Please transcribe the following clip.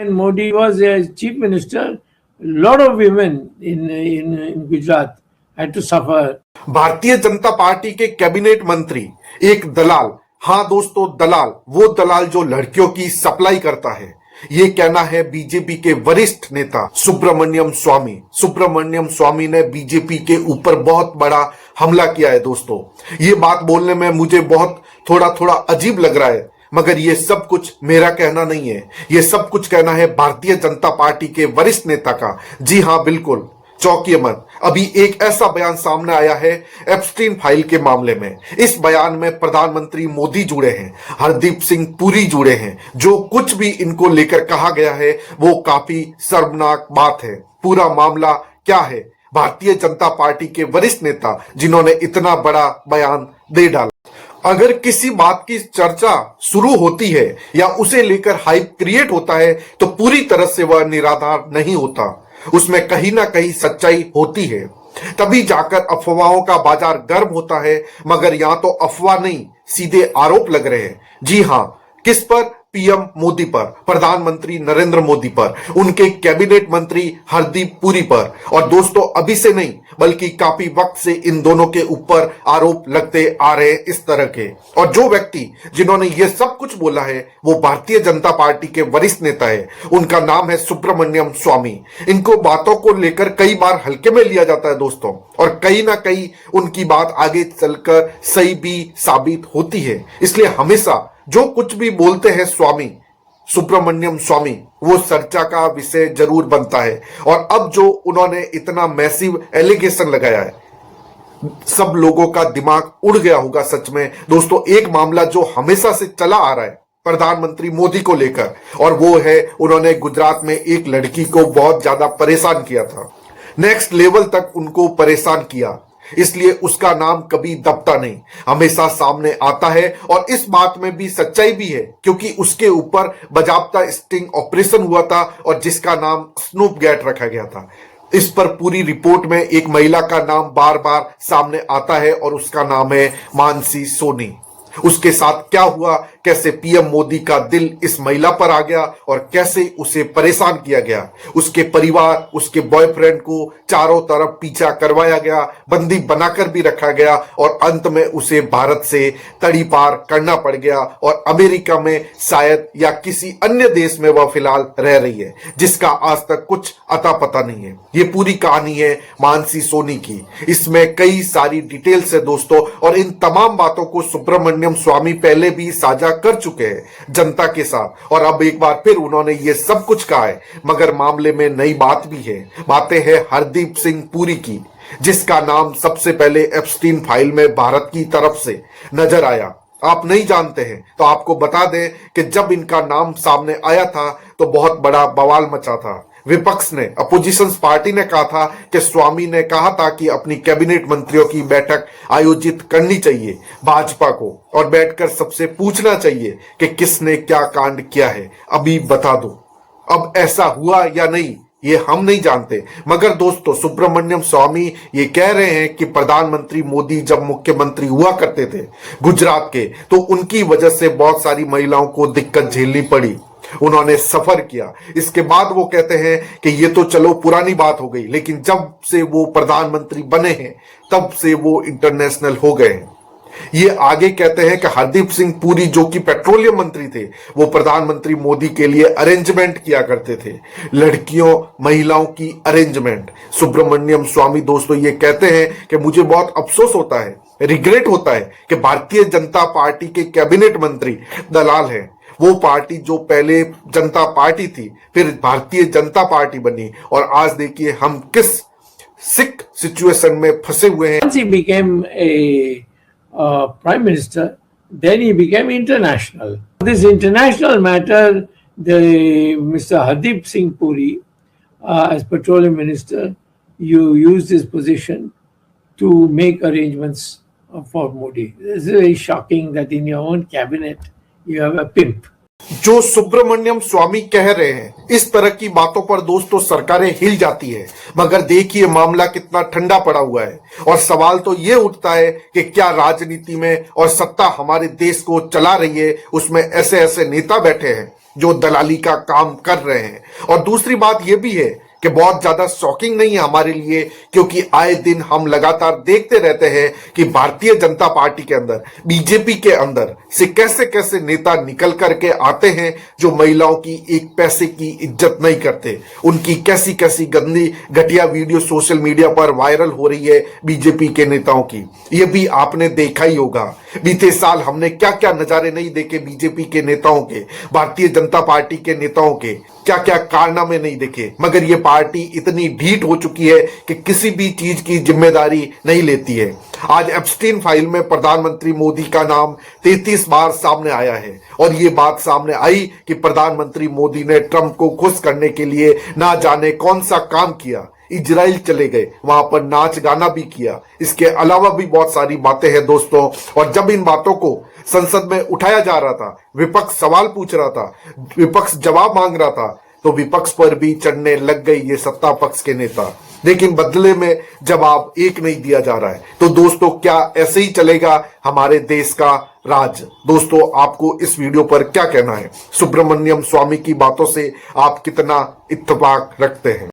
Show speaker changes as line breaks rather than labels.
When Modi was a chief minister, a lot of women in Gujarat had to suffer.
Bharatiya Janata party के cabinet मंत्री एक दलाल, हाँ दोस्तों दलाल, वो दलाल जो लड़कियों की सप्लाई करता है, ये कहना है बीजेपी के वरिष्ठ नेता सुब्रमण्यम स्वामी। सुब्रमण्यम स्वामी ने बीजेपी के ऊपर बहुत बड़ा हमला किया है दोस्तों। ये बात बोलने में मुझे बहुत थोड़ा अजीब लग रहा है, मगर ये सब कुछ मेरा कहना नहीं है, ये सब कुछ कहना है भारतीय जनता पार्टी के वरिष्ठ नेता का। जी हाँ बिल्कुल, चौंकिए मत। अभी एक ऐसा बयान सामने आया है एप्स्टीन फाइल के मामले में। इस बयान में प्रधानमंत्री मोदी जुड़े हैं, हरदीप सिंह पुरी जुड़े हैं। जो कुछ भी इनको लेकर कहा गया है वो काफी शर्मनाक बात है। पूरा मामला क्या है? भारतीय जनता पार्टी के वरिष्ठ नेता जिन्होंने इतना बड़ा बयान दे डाला, अगर किसी बात की चर्चा शुरू होती है या उसे लेकर हाइप क्रिएट होता है तो पूरी तरह से वह निराधार नहीं होता, उसमें कहीं ना कहीं सच्चाई होती है, तभी जाकर अफवाहों का बाजार गर्म होता है। मगर यहां तो अफवाह नहीं, सीधे आरोप लग रहे हैं। जी हां, किस पर? पीएम मोदी पर, प्रधानमंत्री नरेंद्र मोदी पर, उनके कैबिनेट मंत्री हरदीप पुरी पर। और दोस्तों अभी से नहीं बल्कि काफी वक्त से इन दोनों के ऊपर आरोप लगते आ रहे इस तरह के। और जो व्यक्ति जिन्होंने ये सब कुछ बोला है वो भारतीय जनता पार्टी के वरिष्ठ नेता है, उनका नाम है सुब्रमण्यम स्वामी। इनको बातों को लेकर कई बार हल्के में लिया जाता है दोस्तों, और कहीं ना कहीं उनकी बात आगे चलकर सही भी साबित होती है। इसलिए हमेशा जो कुछ भी बोलते हैं स्वामी, सुब्रमण्यम स्वामी, वो चर्चा का विषय जरूर बनता है। और अब जो उन्होंने इतना मैसिव एलिगेशन लगाया है, सब लोगों का दिमाग उड़ गया होगा सच में दोस्तों। एक मामला जो हमेशा से चला आ रहा है प्रधानमंत्री मोदी को लेकर, और वो है उन्होंने गुजरात में एक लड़की को बहुत ज्यादा परेशान किया था, नेक्स्ट लेवल तक उनको परेशान किया। इसलिए उसका नाम कभी दबता नहीं, हमेशा सामने आता है। और इस बात में भी सच्चाई भी है क्योंकि उसके ऊपर बाजाबता स्टिंग ऑपरेशन हुआ था और जिसका नाम स्नूप गैट रखा गया था। इस पर पूरी रिपोर्ट में एक महिला का नाम बार बार सामने आता है और उसका नाम है मानसी सोनी। उसके साथ क्या हुआ, कैसे पीएम मोदी का दिल इस महिला पर आ गया और कैसे उसे परेशान किया गया, उसके परिवार, उसके बॉयफ्रेंड को चारों तरफ पीछा करवाया गया, बंदी बनाकर भी रखा गया और अंत में उसे भारत से तड़ी पार करना पड़ गया और अमेरिका में शायद या किसी अन्य देश में वह फिलहाल रह रही है, जिसका आज तक कुछ अता पता नहीं है। ये पूरी कहानी है मानसी सोनी की। इसमें कई सारी डिटेल्स है दोस्तों, और इन तमाम बातों को सुब्रमण्यम स्वामी पहले भी साझा कर चुके हैं जनता के साथ, और अब एक बार फिर उन्होंने ये सब कुछ कहा है। मगर मामले में नई बात भी है, बातें हैं हरदीप सिंह पुरी की, जिसका नाम सबसे पहले एप्स्टीन फाइल में भारत की तरफ से नजर आया। आप नहीं जानते हैं तो आपको बता दें कि जब इनका नाम सामने आया था तो बहुत बड़ा बवाल मचा था। विपक्ष ने, अपोजिशन पार्टी ने कहा था कि स्वामी ने कहा था कि अपनी कैबिनेट मंत्रियों की बैठक आयोजित करनी चाहिए भाजपा को, और बैठकर सबसे पूछना चाहिए कि किसने क्या कांड किया है, अभी बता दो। अब ऐसा हुआ या नहीं ये हम नहीं जानते, मगर दोस्तों सुब्रमण्यम स्वामी ये कह रहे हैं कि प्रधानमंत्री मोदी जब मुख्यमंत्री हुआ करते थे गुजरात के, तो उनकी वजह से बहुत सारी महिलाओं को दिक्कत झेलनी पड़ी, उन्होंने सफर किया। इसके बाद वो कहते हैं कि ये तो चलो पुरानी बात हो गई, लेकिन जब से वो प्रधानमंत्री बने हैं तब से वो इंटरनेशनल हो गए हैं। ये आगे कहते हैं कि हरदीप सिंह पुरी जो कि पेट्रोलियम मंत्री थे, वो प्रधानमंत्री मोदी के लिए अरेंजमेंट किया करते थे, लड़कियों महिलाओं की अरेंजमेंट। सुब्रमण्यम स्वामी दोस्तों ये कहते हैं कि मुझे बहुत अफसोस होता है, रिग्रेट होता है कि भारतीय जनता पार्टी के कैबिनेट मंत्री दलाल हैं। वो पार्टी जो पहले जनता पार्टी थी, फिर भारतीय जनता पार्टी बनी, और आज देखिए हम किस सिक सिचुएशन में फंसे हुए हैं।
Once he became a prime minister, then he became international. This international matter, Mr. Hardeep Singh Puri, as petroleum minister, you used his position to make arrangements for Modi. This is very shocking that in your own cabinet you have a pimp.
जो सुब्रमण्यम स्वामी कह रहे हैं, इस तरह की बातों पर दोस्तों सरकारें हिल जाती है। मगर देखिए मामला कितना ठंडा पड़ा हुआ है और सवाल तो ये उठता है कि क्या राजनीति में और सत्ता हमारे देश को चला रही है, उसमें ऐसे ऐसे नेता बैठे हैं जो दलाली का काम कर रहे हैं। और दूसरी बात यह भी है कि बहुत ज्यादा शॉकिंग नहीं है हमारे लिए, क्योंकि आए दिन हम लगातार देखते रहते हैं कि भारतीय जनता पार्टी के अंदर, बीजेपी के अंदर से कैसे कैसे नेता निकल करके आते हैं जो महिलाओं की एक पैसे की इज्जत नहीं करते। उनकी कैसी कैसी गंदी घटिया वीडियो सोशल मीडिया पर वायरल हो रही है बीजेपी के नेताओं की, ये भी आपने देखा ही होगा। बीते साल हमने क्या क्या नजारे नहीं देखे बीजेपी के नेताओं के, भारतीय जनता पार्टी के नेताओं के, क्या क्या कारनामे नहीं देखे। मगर ये पार्टी इतनी ढीठ हो चुकी है कि किसी भी चीज की जिम्मेदारी नहीं लेती है। आज एप्स्टीन फाइल में प्रधानमंत्री मोदी का नाम 33 बार सामने आया है और ये बात सामने आई कि प्रधानमंत्री मोदी ने ट्रंप को खुश करने के लिए ना जाने कौन सा काम किया। इजराइल चले गए, वहां पर नाच गाना भी किया। इसके अलावा भी बहुत सारी बातें हैं दोस्तों। और जब इन बातों को संसद में उठाया जा रहा था, विपक्ष सवाल पूछ रहा था, विपक्ष जवाब मांग रहा था, तो विपक्ष पर भी चढ़ने लग गई ये सत्ता पक्ष के नेता। लेकिन बदले में जवाब एक नहीं दिया जा रहा है। तो दोस्तों क्या ऐसे ही चलेगा हमारे देश का राज? दोस्तों आपको इस वीडियो पर क्या कहना है? सुब्रमण्यम स्वामी की बातों से आप कितना इत्तेफाक रखते हैं?